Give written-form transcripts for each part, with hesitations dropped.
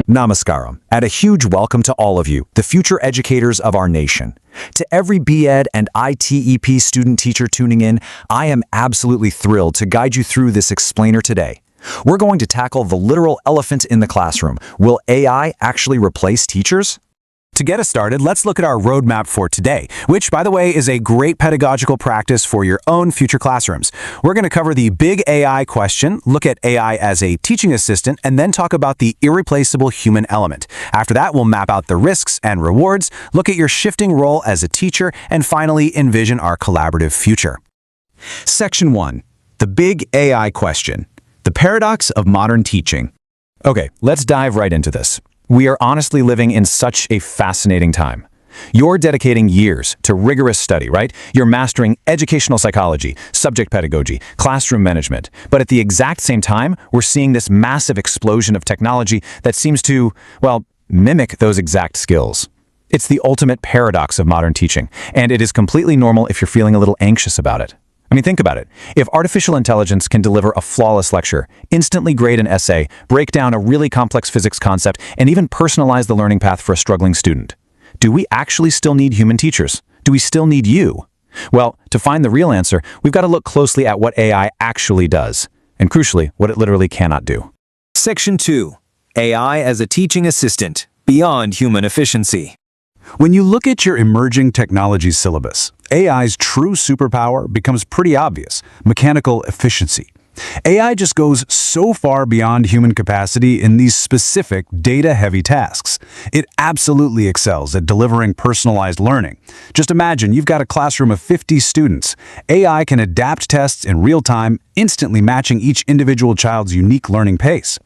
Namaskaram, and a huge welcome to all of you, the future educators of our nation. To every B.Ed and ITEP student teacher tuning in, I am absolutely thrilled to guide you through this explainer today. We're going to tackle the literal elephant in the classroom. Will AI actually replace teachers? To get us started, let's look at our roadmap for today, which, by the way, is a great pedagogical practice for your own future classrooms. We're going to cover the big AI question, look at AI as a teaching assistant, and then talk about the irreplaceable human element. After that, we'll map out the risks and rewards, look at your shifting role as a teacher, and finally envision our collaborative future. Section 1. The big AI question. The paradox of modern teaching. Okay, let's dive right into this. We are honestly living in such a fascinating time. You're dedicating years to rigorous study, right? You're mastering educational psychology, subject pedagogy, classroom management. But at the exact same time, we're seeing this massive explosion of technology that seems to, well, mimic those exact skills. It's the ultimate paradox of modern teaching, and it is completely normal if you're feeling a little anxious about it. I mean, think about it. If artificial intelligence can deliver a flawless lecture, instantly grade an essay, break down a really complex physics concept, and even personalize the learning path for a struggling student, do we actually still need human teachers? Do we still need you? Well, to find the real answer, we've got to look closely at what AI actually does, and crucially, what it literally cannot do. Section 2. AI as a teaching assistant, beyond human efficiency. When you look at your emerging technology syllabus, AI's true superpower becomes pretty obvious: mechanical efficiency. AI just goes so far beyond human capacity in these specific data-heavy tasks. It absolutely excels at delivering personalized learning. Just imagine you've got a classroom of 50 students. AI can adapt tests in real time, instantly matching each individual child's unique learning pace.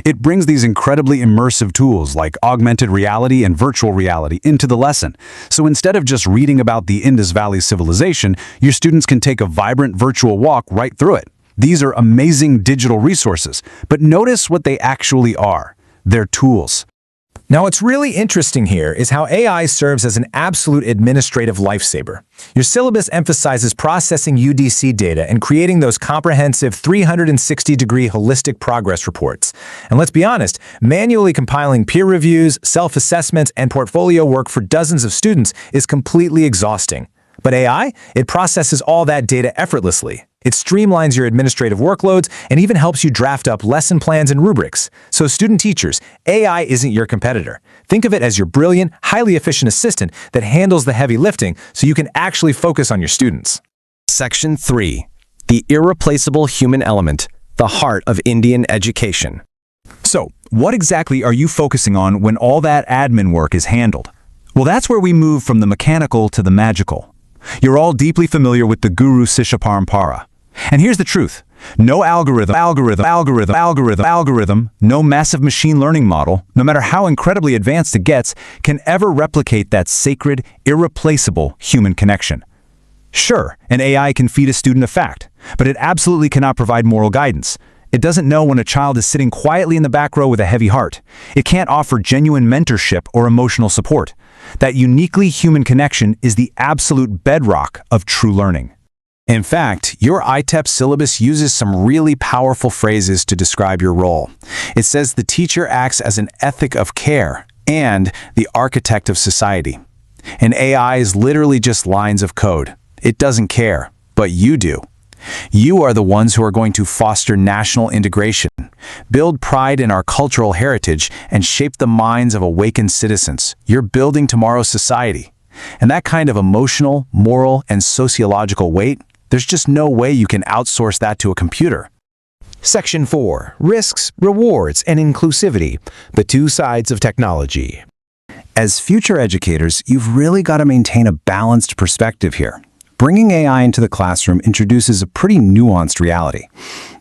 It brings these incredibly immersive tools like augmented reality and virtual reality into the lesson. So instead of just reading about the Indus Valley civilization, your students can take a vibrant virtual walk right through it. These are amazing digital resources, but notice what they actually are. They're tools. Now, what's really interesting here is how AI serves as an absolute administrative lifesaver. Your syllabus emphasizes processing UDC data and creating those comprehensive 360-degree holistic progress reports. And let's be honest, manually compiling peer reviews, self-assessments, and portfolio work for dozens of students is completely exhausting. But AI, it processes all that data effortlessly. It streamlines your administrative workloads and even helps you draft up lesson plans and rubrics. So student teachers, AI isn't your competitor. Think of it as your brilliant, highly efficient assistant that handles the heavy lifting so you can actually focus on your students. Section 3. The irreplaceable human element, the heart of Indian education. So, what exactly are you focusing on when all that admin work is handled? Well, that's where we move from the mechanical to the magical. You're all deeply familiar with the Guru Sishya Parampara. And here's the truth. No algorithm, no massive machine learning model, no matter how incredibly advanced it gets, can ever replicate that sacred, irreplaceable human connection. Sure, an AI can feed a student a fact, but it absolutely cannot provide moral guidance. It doesn't know when a child is sitting quietly in the back row with a heavy heart. It can't offer genuine mentorship or emotional support. That uniquely human connection is the absolute bedrock of true learning. In fact, your ITEP syllabus uses some really powerful phrases to describe your role. It says the teacher acts as an ethic of care and the architect of society. And AI is literally just lines of code. It doesn't care, but you do. You are the ones who are going to foster national integration, build pride in our cultural heritage, and shape the minds of awakened citizens. You're building tomorrow's society. And that kind of emotional, moral, and sociological weight, there's just no way you can outsource that to a computer. Section 4. Risks, rewards, and inclusivity, the two sides of technology. As future educators, you've really got to maintain a balanced perspective here. Bringing AI into the classroom introduces a pretty nuanced reality.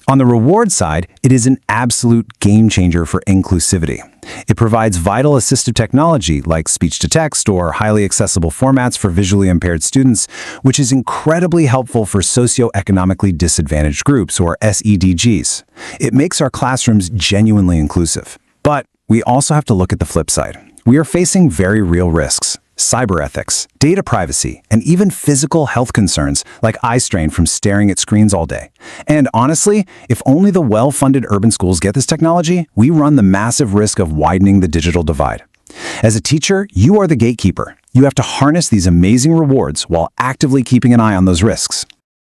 On the reward side, it is an absolute game changer for inclusivity. It provides vital assistive technology like speech-to-text or highly accessible formats for visually impaired students, which is incredibly helpful for socioeconomically disadvantaged groups, or SEDGs. It makes our classrooms genuinely inclusive. But we also have to look at the flip side. We are facing very real risks. cyber ethics, data privacy, and even physical health concerns like eye strain from staring at screens all day. And honestly, if only the well-funded urban schools get this technology, we run the massive risk of widening the digital divide. As a teacher, you are the gatekeeper. You have to harness these amazing rewards while actively keeping an eye on those risks.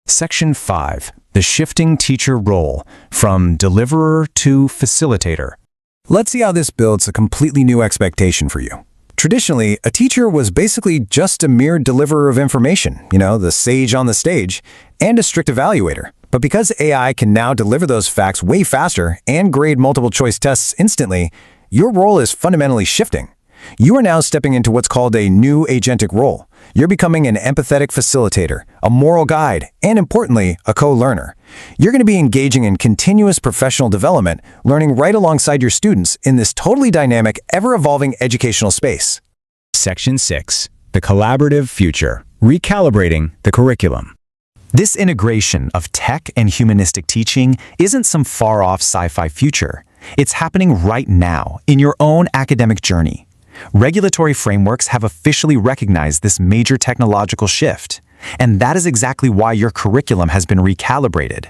Section 5. The shifting teacher role, from deliverer to facilitator. Let's see how this builds a completely new expectation for you. Traditionally, a teacher was basically just a mere deliverer of information, the sage on the stage, and a strict evaluator. But because AI can now deliver those facts way faster and grade multiple choice tests instantly, your role is fundamentally shifting. You are now stepping into what's called a new agentic role. You're becoming an empathetic facilitator, a moral guide, and importantly, a co-learner. You're going to be engaging in continuous professional development, learning right alongside your students in this totally dynamic, ever-evolving educational space. Section 6. The collaborative future. Recalibrating the curriculum. This integration of tech and humanistic teaching isn't some far-off sci-fi future. It's happening right now, in your own academic journey. Regulatory frameworks have officially recognized this major technological shift, and that is exactly why your curriculum has been recalibrated.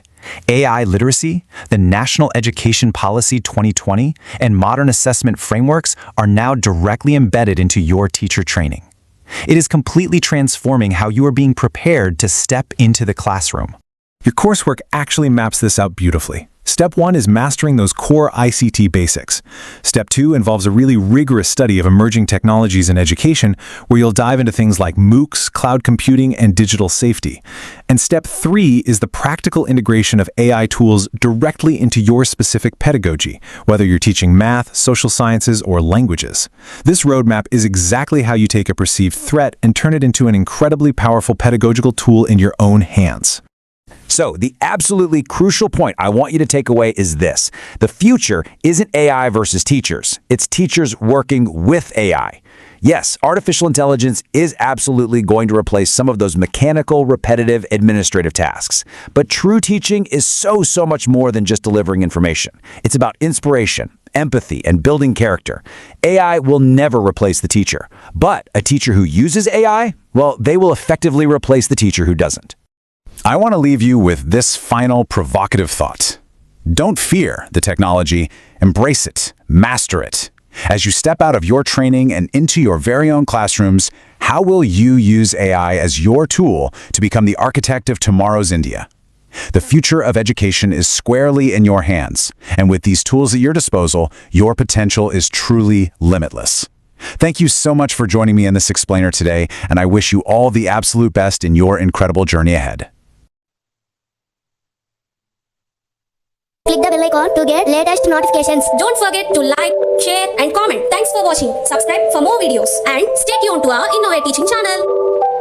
AI literacy, the National Education Policy 2020, and modern assessment frameworks are now directly embedded into your teacher training. It is completely transforming how you are being prepared to step into the classroom. Your coursework actually maps this out beautifully. Step 1 is mastering those core ICT basics. Step 2 involves a really rigorous study of emerging technologies in education, where you'll dive into things like MOOCs, cloud computing, and digital safety. And Step 3 is the practical integration of AI tools directly into your specific pedagogy, whether you're teaching math, social sciences, or languages. This roadmap is exactly how you take a perceived threat and turn it into an incredibly powerful pedagogical tool in your own hands. So, the absolutely crucial point I want you to take away is this. The future isn't AI versus teachers. It's teachers working with AI. Yes, artificial intelligence is absolutely going to replace some of those mechanical, repetitive, administrative tasks. But true teaching is so much more than just delivering information. It's about inspiration, empathy, and building character. AI will never replace the teacher. But a teacher who uses AI, well, they will effectively replace the teacher who doesn't. I want to leave you with this final provocative thought. Don't fear the technology, embrace it, master it. As you step out of your training and into your very own classrooms, how will you use AI as your tool to become the architect of tomorrow's India? The future of education is squarely in your hands, and with these tools at your disposal, your potential is truly limitless. Thank you so much for joining me in this explainer today, and I wish you all the absolute best in your incredible journey ahead. Click the bell icon to get latest notifications. Don't forget to like, share and comment. Thanks for watching. Subscribe for more videos and stay tuned to our Innovate Teaching channel.